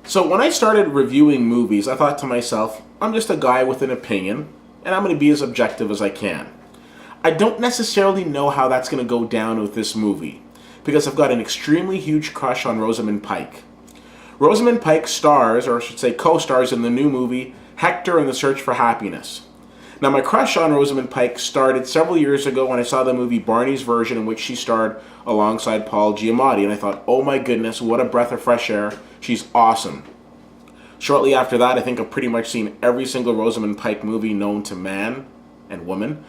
So when I started reviewing movies, I thought to myself, I'm just a guy with an opinion, and I'm going to be as objective as I can. I don't necessarily know how that's going to go down with this movie, because I've got an extremely huge crush on Rosamund Pike. Rosamund Pike stars, or I should say co-stars, in the new movie Hector and the Search for Happiness. Now, my crush on Rosamund Pike started several years ago when I saw the movie Barney's Version, in which she starred alongside Paul Giamatti, and I thought, oh my goodness, what a breath of fresh air. She's awesome. Shortly after that, I think I've pretty much seen every single Rosamund Pike movie known to man and woman.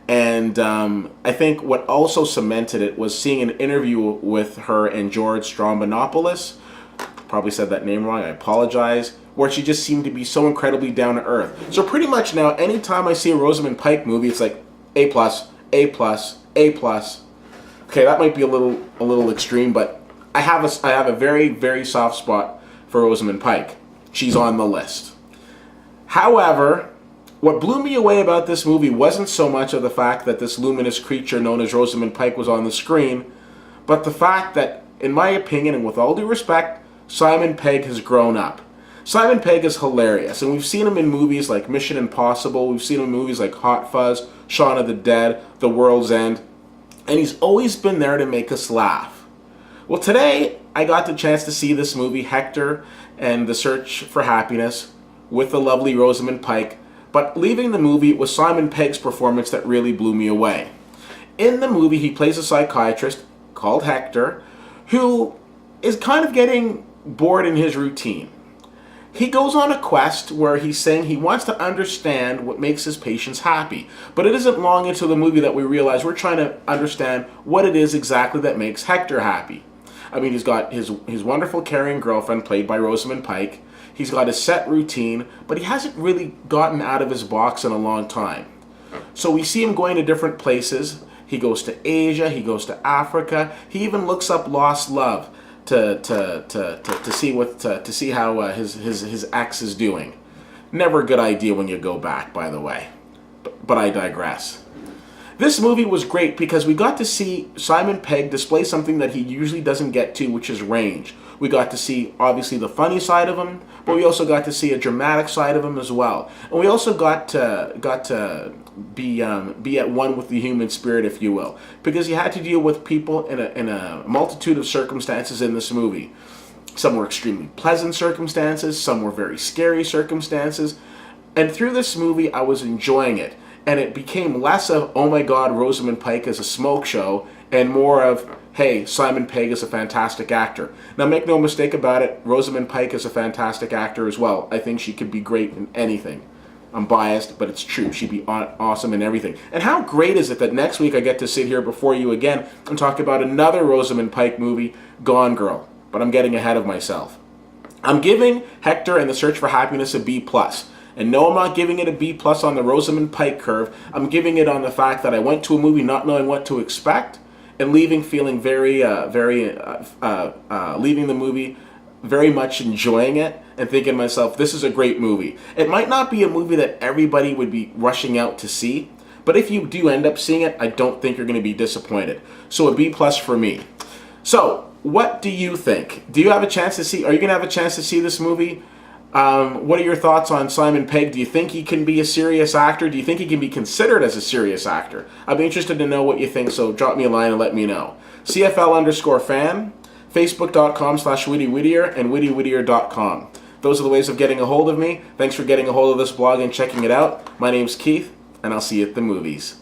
And I think what also cemented it was seeing an interview with her and George Stroumboulopoulos. Probably said that name wrong, I apologize. Where she just seemed to be so incredibly down to earth. So pretty much now, anytime I see a Rosamund Pike movie, it's like A+, A+, A+. Okay, that might be a little extreme, but I have a very, very soft spot for Rosamund Pike. She's on the list. However, what blew me away about this movie wasn't so much of the fact that this luminous creature known as Rosamund Pike was on the screen, but the fact that, in my opinion, and with all due respect, Simon Pegg has grown up. Simon Pegg is hilarious, and we've seen him in movies like Mission Impossible, we've seen him in movies like Hot Fuzz, Shaun of the Dead, The World's End, and he's always been there to make us laugh. Well, today, I got the chance to see this movie, Hector and the Search for Happiness, with the lovely Rosamund Pike, but leaving the movie, it was Simon Pegg's performance that really blew me away. In the movie, he plays a psychiatrist called Hector, who is kind of getting bored in his routine. He goes on a quest where he's saying he wants to understand what makes his patients happy. But it isn't long into the movie that we realize we're trying to understand what it is exactly that makes Hector happy. I mean, he's got his wonderful caring girlfriend played by Rosamund Pike. He's got a set routine, but he hasn't really gotten out of his box in a long time. So we see him going to different places. He goes to Asia, he goes to Africa. He even looks up lost love to see how his ex is doing. Never a good idea when you go back, by the way. But I digress. This movie was great because we got to see Simon Pegg display something that he usually doesn't get to, which is range. We got to see, obviously, the funny side of him, but we also got to see a dramatic side of him as well. And we also got to be at one with the human spirit, if you will, because he had to deal with people in a multitude of circumstances in this movie. Some were extremely pleasant circumstances, some were very scary circumstances, and through this movie, I was enjoying it. And it became less of, oh my God, Rosamund Pike is a smoke show, and more of, hey, Simon Pegg is a fantastic actor. Now, make no mistake about it, Rosamund Pike is a fantastic actor as well. I think she could be great in anything. I'm biased, but it's true. She'd be awesome in everything. And how great is it that next week I get to sit here before you again and talk about another Rosamund Pike movie, Gone Girl. But I'm getting ahead of myself. I'm giving Hector and the Search for Happiness a B+. And no, I'm not giving it a B+ on the Rosamund Pike curve. I'm giving it on the fact that I went to a movie not knowing what to expect and leaving feeling leaving the movie very much enjoying it and thinking to myself, this is a great movie. It might not be a movie that everybody would be rushing out to see, but if you do end up seeing it, I don't think you're going to be disappointed. So a B+ for me. So, what do you think? Do you have a chance to see, are you going to have a chance to see this movie? What are your thoughts on Simon Pegg? Do you think he can be a serious actor? Do you think he can be considered as a serious actor? I'd be interested to know what you think, so drop me a line and let me know. CFL_fan, Facebook.com/WittyWhittier, and WittyWhittier.com. Those are the ways of getting a hold of me. Thanks for getting a hold of this blog and checking it out. My name's Keith, and I'll see you at the movies.